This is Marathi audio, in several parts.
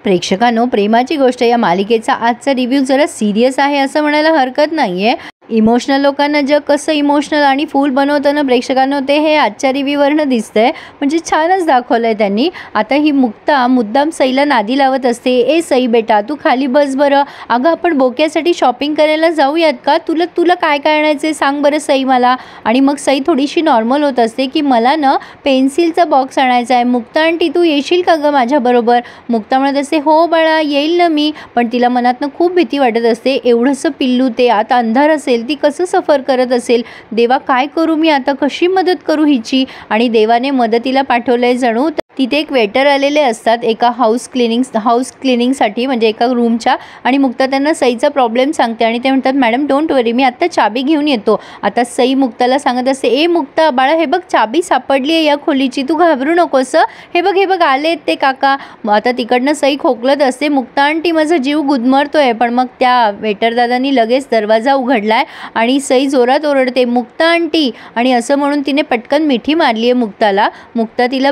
प्रेक्षकांनो, प्रेमाची गोष्ट या मालिकेचा आजचा रिव्ह्यू जरा सिरियस आहे असं म्हणायला हरकत नाहीये. इमोशनल लोकांना जग कसं इमोशनल आणि फूल बनवताना प्रेक्षकांनो ते हे आजच्या रिव्ह्यूवरनं दिसतंय. म्हणजे छानच दाखवलंय त्यांनी. आता ही मुक्ता मुद्दाम सईला नादी लावत असते. ए सई बेटा, तू खाली बस बरं. अगं आपण बोक्यासाठी शॉपिंग करायला जाऊयात का? तुला काय काय आणायचं सांग बरं सई मला. आणि मग सई थोडीशी नॉर्मल होत असते की मला ना पेन्सिलचा बॉक्स आणायचा आहे. मुक्ता आंटी तू येशील का गं माझ्याबरोबर? मुक्ता म्हणत असते हो बाळा येईल ना मी. पण तिला मनातनं खूप भीती वाटत असते. एवढंसं पिल्लू ते आता अंधार असेल, ती कसं सफर करत असेल. देवा काय करू मी आता, कशी मदत करू हिची. आणि देवाने मदतीला पाठवलंय जणू. तिथे एक वेटर आलेले असतात एका हाऊस क्लिनिंगसाठी म्हणजे एका रूमच्या. आणि मुक्ता त्यांना सईचा प्रॉब्लेम सांगते आणि ते म्हणतात मॅडम डोंट वरी, मी आत्ता चाबी घेऊन येतो. आता सई मुक्ताला सांगत असते ए मुक्ता बाळा हे बघ चाबी सापडली आहे या खोलीची, तू घाबरू नकोस. हे बघ आलेत ते काका. आता तिकडनं सई खोकलत असते. मुक्ता आंटी माझा जीव गुदमरतोय. पण मग त्या वेटर दादांनी लगेच दरवाजा उघडलाय आणि सई जोरात ओरडते मुक्ता आंटी. आणि असं म्हणून तिने पटकन मिठी मारली आहे मुक्ताला. मुक्ता तिला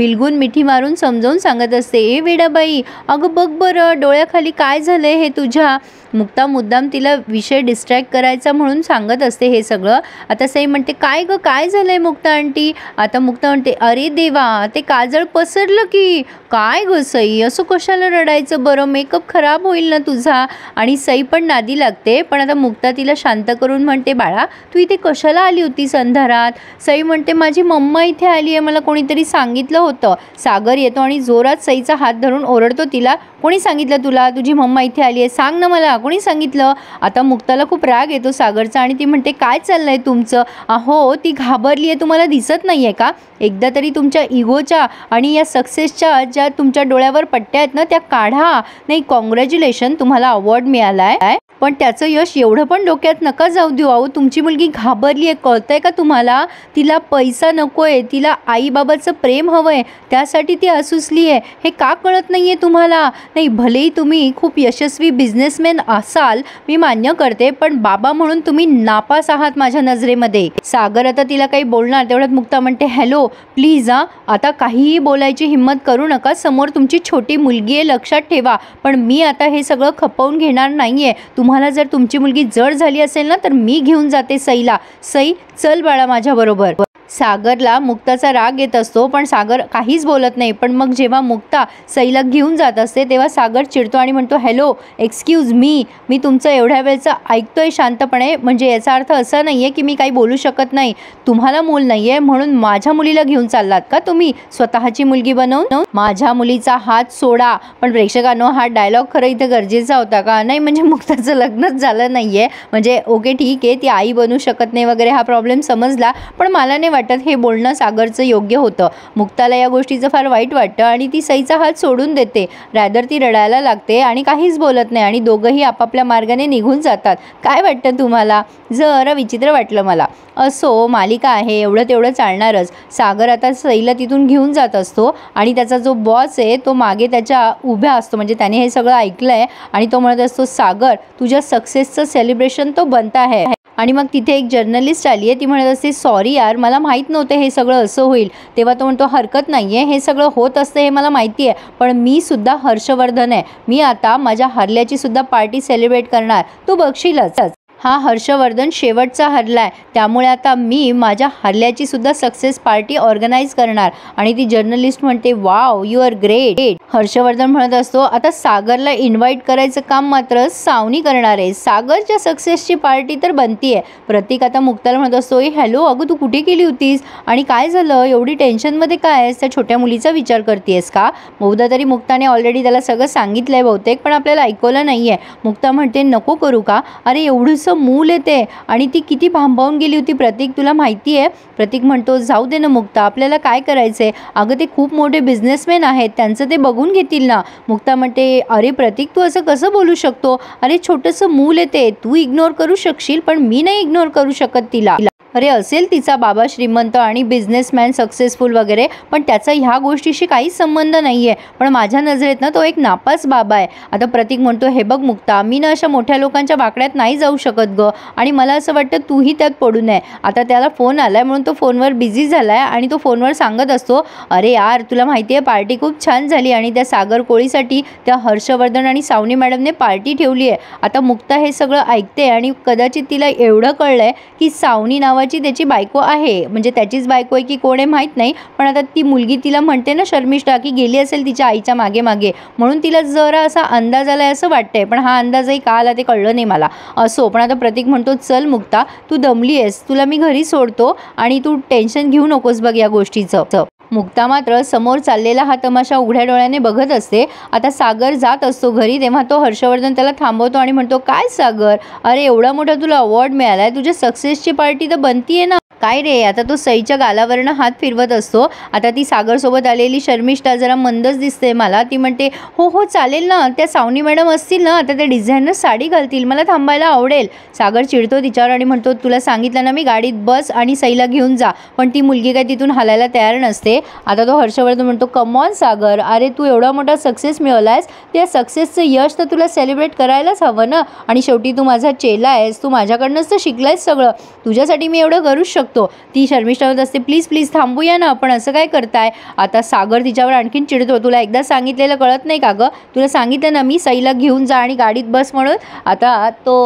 बिलगून मिठी मारून समजावून सांगत असते ए वेडाबाई अगं बघ बरं डोळ्याखाली काय झालंय हे तुझ्या. मुक्ता मुद्दाम तिला विषय डिस्ट्रॅक्ट करायचा म्हणून सांगत असते हे सगळं. आता सई म्हणते काय गं काय झालंय मुक्ता आंटी. आता मुक्ता म्हणते अरे देवा ते काजळ पसरलं की. काय गं सई असं कशाला रडायचं बरं, मेकअप खराब होईल ना तुझा. आणि सई पण नादी लागते. पण आता मुक्ता तिला शांत करून म्हणते बाळा तू इथे कशाला आली होतीस अंधारात. सई म्हणते माझी मम्मा इथे आली आहे, मला कोणीतरी सांगितलं होतं. सागर येतो आणि जोरात सईचा हात धरून ओरडतो तिला कोणी सांगितलं तुला तुझी मम्मा इथे आली आहे, सांग ना मला कोणी सांगितलं. आता मुक्ताला खूप राग येतो सागरचा आणि ती म्हणते काय चाललंय तुमचं. अहो ती घाबरली आहे, तुम्हाला दिसत नाही आहे का. एकदा तरी तुमच्या इगोच्या आणि या सक्सेसच्या ज्या तुमच्या डोळ्यावर पट्ट्या आहेत ना त्या काढा. नाही कॉंग्रॅच्युलेशन तुम्हाला अवॉर्ड मिळाला आहे. पण त्याचं यश एवढं पण डोक्यात नका जाऊ देऊ. अहो तुमची मुलगी घाबरली आहे कळतंय का तुम्हाला. तिला पैसा नको आहे, तिला आईबाबाचं प्रेम हवं आहे, त्यासाठी ती असूसली आहे. हे का कळत नाही आहे तुम्हाला. नाही भलेही तुम्ही खूप यशस्वी बिझनेसमॅन असाल मी मान्य करते, पण बाबा म्हणून तुम्ही नापास आहात माझ्या नजरेमध्ये. सागर आता तिला काही बोलणार तेवढ्यात मुक्ता म्हणते हॅलो प्लीज आता काहीही बोलायची हिंमत करू नका. समोर तुमची छोटी मुलगी आहे लक्षात ठेवा. पण मी आता हे सगळं खपवून घेणार नाही आहे. तुम्हाला जर तुमची मुलगी जड झाली असेल ना तर मी घेऊन जाते सईला. सई चल बाळा माझ्याबरोबर. सागरला मुक्ताचा राग येत असतो पण सागर काहीच बोलत नाही. पण मग जेव्हा मुक्ता सईला घेऊन जात असते तेव्हा सागर चिडतो आणि म्हणतो हॅलो एक्सक्यूज मी तुमचं एवढ्या वेळचं ऐकतोय शांतपणे. म्हणजे याचा अर्थ असा नाही आहे की मी काही बोलू शकत नाही. तुम्हाला मूल नाही आहे म्हणून माझ्या मुलीला घेऊन चाललात का तुम्ही स्वतःची मुलगी बनवून. माझ्या मुलीचा हात सोडा. पण प्रेक्षकांनो हा डायलॉग खरं इथं गरजेचा होता का. नाही म्हणजे मुक्ताचं लग्नच झालं नाही आहे म्हणजे ओके ठीक आहे ती आई बनू शकत नाही वगैरे हा प्रॉब्लेम समजला. पण मला नाही वाटत हे बोलणं सागरचं योग्य होतं. मुक्ताला या गोष्टीचं फार वाईट वाटतं आणि ती सईचा हात सोडून देते. रॅदर ती रडायला लागते आणि काहीच बोलत नाही आणि दोघंही आपापल्या मार्गाने निघून जातात. काय वाटतं तुम्हाला. जरा विचित्र वाटलं मला. असो मालिका आहे एवढं तेवढं चालणारच. सागर आता सईला तिथून घेऊन जात असतो आणि त्याचा जो बॉस आहे तो मागे त्याच्या उभ्या असतो. म्हणजे त्याने हे सगळं ऐकलंय आणि तो म्हणत असतो सागर तुझ्या सक्सेसचं सेलिब्रेशन तो बनता आहे. आणि मग तिथे एक जर्नलिस्ट आली आहे. ती म्हणत असते सॉरी यार मला माहीत नव्हतं हे सगळं असं होईल. तेव्हा तो म्हणतो हरकत नाही आहे, हे सगळं होत असतं हे मला माहिती आहे. पण मी सुद्धा हर्षवर्धन आहे. मी आता माझ्या हरल्याची सुद्धा पार्टी सेलिब्रेट करणार, तू बघशीलच. हा हर्षवर्धन शेवटचा हरलाय त्यामुळे आता मी माझ्या हरल्याची सुद्धा सक्सेस पार्टी ऑर्गनाईज करणार. आणि ती जर्नलिस्ट म्हणते wow you are great. Harshvardhan म्हणत असतो आता सागरला इन्व्हाइट करायचं काम मात्र सावनी करणार आहे. सागरच्या सक्सेसची पार्टी तर बनतीये. प्रतीक आता मुक्ताला म्हणत असतो हॅलो अगं तू कुठे गेली होतीस आणि काय झालं एवढी टेन्शनमध्ये काय आहेस. त्या छोट्या मुलीचा विचार करतेस का. बहुधा तरी मुक्ताने ऑलरेडी त्याला सगळं सांगितलंय बहुतेक पण आपल्याला ऐकवलं नाही आहे. मुक्ता म्हणते नको करू का. अरे एवढंसं मूल येते आणि ती किती भांबावून गेली होती प्रतीक तुला माहिती आहे. प्रतीक म्हणतो जाऊ दे ना मुक्ता आपल्याला काय करायचंय. अगं ते खूप मोठे बिझनेसमॅन आहेत त्यांचं ते बघून घेतील ना. मुक्ता म्हणते अरे प्रतीक तू असं कसं बोलू शकतो. अरे छोटंसं मूल येते तू इग्नोर करू शकशील पण मी नाही इग्नोर करू शकत तिला. अरे असेल तिचा बाबा श्रीमंत आणि बिझनेसमॅन सक्सेसफुल वगैरे, पण त्याचा ह्या गोष्टीशी काहीच संबंध नाही आहे. पण माझ्या नजरेत ना तो एक नापास बाबा आहे. आता प्रतीक म्हणतो, हे बघ मुक्ता, मी ना अशा मोठ्या लोकांच्या वाकड्यात नाही जाऊ शकत गं, आणि मला असं वाटतं तूही त्यात पडू नये. आता त्याला फोन आला आहे म्हणून तो फोनवर बिझी झाला आहे आणि तो फोनवर सांगत असतो, अरे यार तुला माहिती आहे पार्टी खूप छान झाली आणि त्या सागर कोळीसाठी त्या हर्षवर्धन आणि सावनी मॅडमने पार्टी ठेवली आहे. आता मुक्ता हे सगळं ऐकते आणि कदाचित तिला एवढं कळलं आहे की सावनी नावाची त्याची बायको आहे, म्हणजे त्याचीच बायको आहे की कोण आहे माहीत नाही, पण आता ती मुलगी तिला म्हणते ना शर्मिष्ठा की गेली असेल तिच्या आईच्या मागे मागे, म्हणून तिला जरा असा अंदाज आला आहे असं वाटतंय. पण हा अंदाजही का आला ते कळलं नाही मला. असो, पण आता प्रतीक म्हणतो, चल मुक्ता तू दमली आहेस, तुला मी घरी सोडतो आणि तू टेन्शन घेऊ नकोस बघ या गोष्टीचं. मुक्ता मात्र समोर चाललेला हा तमाशा उघड्या डोळ्याने बघत असते. आता सागर जात असतो घरी, तेव्हा तो हर्षवर्धन त्याला थांबवतो आणि म्हणतो, काय सागर, अरे एवढा मोठा तुला अवॉर्ड मिळाला आहे, तुझ्या सक्सेसची पार्टी तर बनतीये ना, काय रे. आता तो सईच्या गालावरनं हात फिरवत असतो. आता ती सागरसोबत आलेली शर्मिष्ठा जरा मंदच दिसते मला. ती म्हणते, हो हो चालेल ना, त्या सावनी मॅडम असतील ना, आता ते डिझायनर साडी घालतील, मला थांबायला आवडेल. सागर चिडतो तिच्यावर आणि म्हणतो, तुला सांगितलं ना मी, गाडीत बस आणि सईला घेऊन जा. पण ती मुलगी काय तिथून हलायला तयार नसते. आता तो हर्षवर्धन म्हणतो, कम ऑन सागर, अरे तू एवढा मोठा सक्सेस मिळवलायस, त्या सक्सेसचं यश तर तुला सेलिब्रेट करायलाच हवं ना, आणि शेवटी तू माझा चेला आहेस, तू माझ्याकडनंच तर शिकलायस सगळं, तुझ्यासाठी मी एवढं करूच शकतो. ती शर्मिष्ठा होत असते, प्लीज प्लीज थांबूया ना आपण, असं काय करताय. आता सागर तिच्यावर आणखीन चिडतो, तुला एकदा सांगितलेलं कळत नाही का गं, तुला सांगितलं ना मी, सईला घेऊन जा आणि गाडीत बस म्हणून. आता तो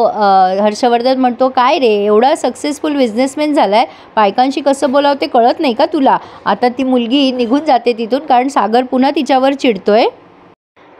हर्षवर्धन म्हणतो, काय रे एवढा सक्सेसफुल बिझनेसमॅन झालाय, बायकांशी कसं बोलावं ते कळत नाही का तुला. आता ती मुलगी निघून जाते तिथून, कारण सागर पुन्हा तिच्यावर चिडतोय.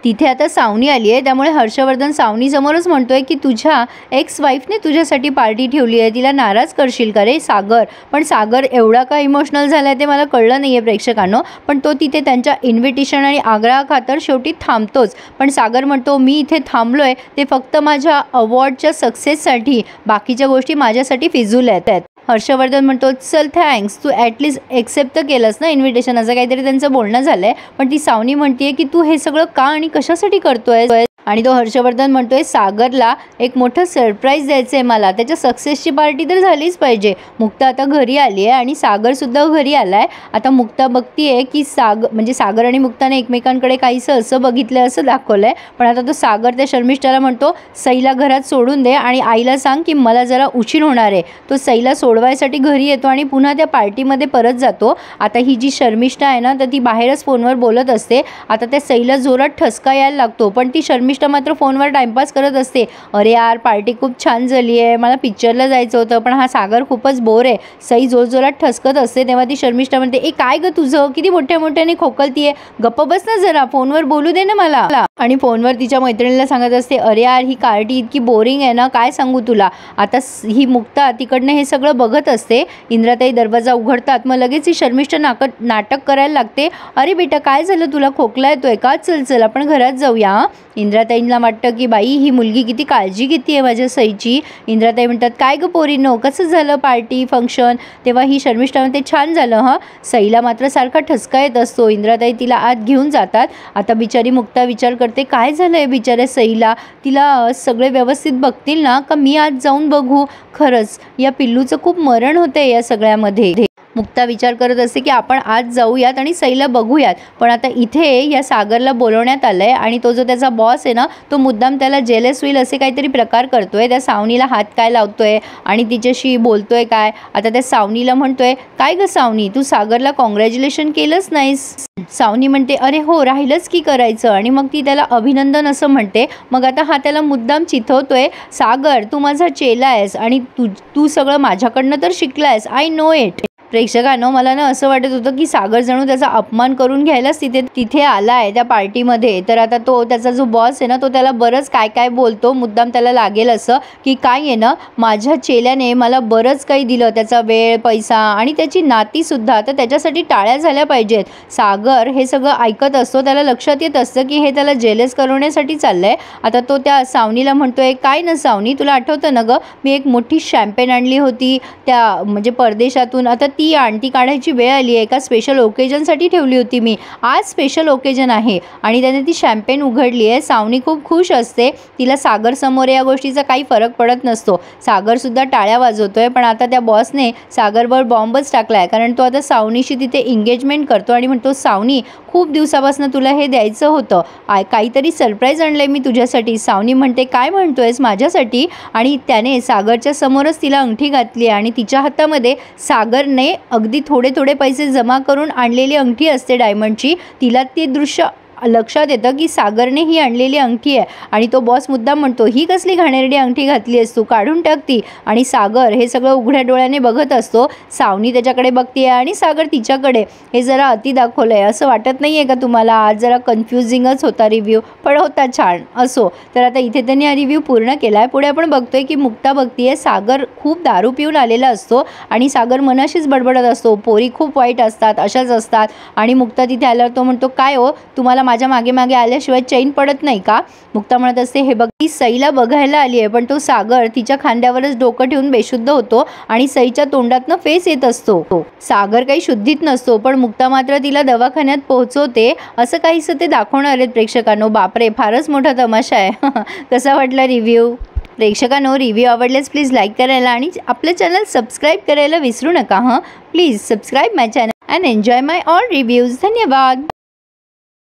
तिथे आता सावनी आली आहे, त्यामुळे हर्षवर्धन सावनीसमोरच म्हणतोय की तुझ्या एक्स वाईफने तुझ्यासाठी पार्टी ठेवली आहे, तिला नाराज करशील का रे सागर. पण सागर एवढा का इमोशनल झाला आहे ते मला कळलं नाही आहे प्रेक्षकांनो, पण तो तिथे त्यांच्या इन्व्हिटेशन आणि आग्रहाखातर शेवटी थांबतोच. पण सागर म्हणतो, मी इथे थांबलो आहे ते फक्त माझ्या अवॉर्डच्या सक्सेससाठी, बाकीच्या गोष्टी माझ्यासाठी फिजूल आहेत. हर्षवर्धन म्हणतो, चल थँक्स, तू ॲटलिस्ट एक्सेप्ट तर केलंस ना इन्व्हिटेशन, असं काहीतरी त्यांचं बोलणं झालं आहे. पण ती सावनी म्हणते की तू हे सगळं का आणि कशासाठी करतोय. आणि तो हर्षवर्धन म्हणतोय, सागरला एक मोठं सरप्राईज द्यायचं आहे मला, त्याच्या सक्सेसची पार्टी तर झालीच पाहिजे. मुक्ता आता घरी आली आहे आणि सागरसुद्धा घरी आला आहे. आता मुक्ता बघती आहे की सागर आणि मुक्ताने एकमेकांकडे काहीसं असं बघितलं असं दाखवलं आहे. पण आता तो सागर त्या शर्मिष्ठाला म्हणतो, सईला घरात सोडून दे आणि आईला सांग की मला जरा उशीर होणार आहे. तो सईला सोडवायसाठी घरी येतो आणि पुन्हा त्या पार्टीमध्ये परत जातो. आता ही जी शर्मिष्ठा आहे ना, तर ती बाहेरच फोनवर बोलत असते. आता त्या सईला जोरात ठसका यायला लागतो, पण ती शर्मिष्ठा मात्र फोनवर टाइमपास करत असते. अरे यार पार्टी खूप छान झाली आहे, मला पिक्चरला जायचं होतं, पण हा सागर खूपच बोर आहे. सई जोरजोरात ठसकत असते. तेव्हा ती शर्मिष्ठा म्हणते, ए काय गं तुझं, किती मोठ्या मोठ्याने खोकलतीये, गप्प बस ना जरा, फोनवर बोलू दे ना मला. आणि फोनवर तिच्या मैत्रिणीला सांगत असते, अरे यार ही पार्टी इतकी बोरिंग आहे ना, काय सांगू तुला. आता ही मुक्ता तिकडनं हे सगळं बघत असते. इंद्राताई दरवाजा उघडतात, मग लगेच ही शर्मिष्ठा नाटक करायला लागते. अरे बेटा काय झालं, तुला खोकला येतोय का, चल चल आपण घरात जाऊया. इंद्राताईंना वाटतं की बाई ही मुलगी किती काळजी घेते आहे माझ्या सईची. इंद्राताई म्हणतात, काय गं पोरींनो, कसं झालं पार्टी फंक्शन. तेव्हा ही शर्मिष्ठा म्हणते, छान झालं हां. सईला मात्र सारखा ठसका येत असतो. इंद्राताई तिला आत घेऊन जातात. आता बिचारी मुक्ता विचार करते, काय झालं आहे बिचाऱ्या सईला, तिला सगळे व्यवस्थित बघतील ना, का मी आज जाऊन बघू. खरंच या पिल्लूचं खूप मरण होते या सगळ्यामध्ये. मुक्ता विचार करत असते की आपण आज जाऊयात आणि सईला बघूयात. पण आता इथे या सागरला बोलवण्यात आलं आहे आणि तो जो त्याचा बॉस आहे ना, तो मुद्दाम त्याला जेलस होईल असे काहीतरी प्रकार करतोय. त्या सावनीला हात काय लावतोय आणि तिच्याशी बोलतोय काय. आता त्या सावनीला म्हणतोय, काय गं सावनी, तू सागरला कॉंग्रॅच्युलेशन केलंच नाहीस. सावनी म्हणते, अरे हो राहिलंच की करायचं, आणि मग ती त्याला अभिनंदन असं म्हणते. मग आता हा त्याला मुद्दाम चिथवतोय, सागर तू माझा चेला आहेस आणि तू सगळं माझ्याकडनं तर शिकलायस, आय नो इट. प्रेक्षकांनो मला ना असं वाटत होतं की सागर जणू त्याचा अपमान करून घ्यायलाच तिथे आला आहे त्या पार्टीमध्ये. तर आता त्याचा जो बॉस आहे ना, तो त्याला बरंच काय बोलतो, मुद्दाम त्याला लागेल असं की काय आहे ना, माझ्या चेल्याने मला बरंच काही दिलं, त्याचा वेळ पैसा आणि त्याची नातीसुद्धा, तर त्याच्यासाठी टाळ्या झाल्या पाहिजेत. सागर हे सगळं ऐकत असतो, त्याला लक्षात येत असतं की हे त्याला जेलस करवण्यासाठी चाललं आहे. आता तो त्या सावनीला म्हणतोय, काय ना सावनी, तुला आठवतं ना गं, मी एक मोठी शॅम्पेन आणली होती त्या म्हणजे परदेशातून, आता ती आंटी काढायची वेळ आली आहे, एका स्पेशल ओकेजनसाठी ठेवली होती मी, आज स्पेशल ओकेजन आहे. आणि त्याने ती शॅम्पेन उघडली आहे. सावनी खूप खुश असते. तिला सागर समोर या गोष्टीचा काही फरक पडत नसतो. सागरसुद्धा टाळ्या वाजवतोय, पण आता त्या बॉसने सागरवर बॉम्बच टाकला आहे, कारण तो आता सावनीशी तिथे एंगेजमेंट करतो आणि म्हणतो, सावनी खूप दिवसापासून तुला हे द्यायचं होतं, काहीतरी सरप्राईज आणलंय मी तुझ्यासाठी. सावनी म्हणते, काय म्हणतोयस माझ्यासाठी? आणि त्याने सागरच्या समोरच तिला अंगठी घातली आणि तिच्या हातामध्ये सागरने अगदी थोडे थोडे पैसे जमा करून आणलेली अंगठी असते डायमंडची. तिला ते दृश्य लक्षात येतं की सागरने ही आणलेली अंगठी आहे आणि तो बॉस मुद्दाम म्हणतो, ही कसली घाणेरडी अंगठी घातली आहेस तू, काढून टाकती. आणि सागर हे सगळं उघड्या डोळ्याने बघत असतो. सावनी त्याच्याकडे बघते आणि सागर तिच्याकडे. हे जरा अति दाखवलं आहे असं वाटत नाही आहे का तुम्हाला? आज जरा कन्फ्युजिंगच होता रिव्ह्यू, पण होता छान. असो, तर आता इथे त्यांनी हा रिव्ह्यू पूर्ण केला आहे. पुढे आपण बघतोय की मुक्ता बघतीये, सागर खूप दारू पिऊन आलेला असतो आणि सागर मनाशीच बडबडत असतो, पोरी खूप वाईट असतात, अशाच असतात. आणि मुक्ता तिथे आल्यावर तो म्हणतो, काय हो तुम्हाला माझ्या मागे मागे आल्याशिवाय चैन पडत नाही का? मुक्ता म्हणत असते, हे बघ ती सईला बघायला आली आहे, पण तो सागर तिच्या खांद्यावरच डोकं ठेवून बेशुद्ध होतो आणि सईच्या तोंडातनं फेस येत असतो. सागर काही शुद्धीत नसतो, पण मुक्ता मात्र तिला दवाखान्यात पोहोचवते. असं काहीसं ते दाखवणार आहेत प्रेक्षकांनो. बापरे, फारच मोठा तमाशा आहे. कसा वाटला रिव्ह्यू? प्रेक्षकांनो, रिव्ह्यू आवडल्यास प्लीज लाईक करायला आणि आपलं चॅनल सबस्क्राईब करायला विसरू नका. Please subscribe my channel and enjoy my all reviews. धन्यवाद.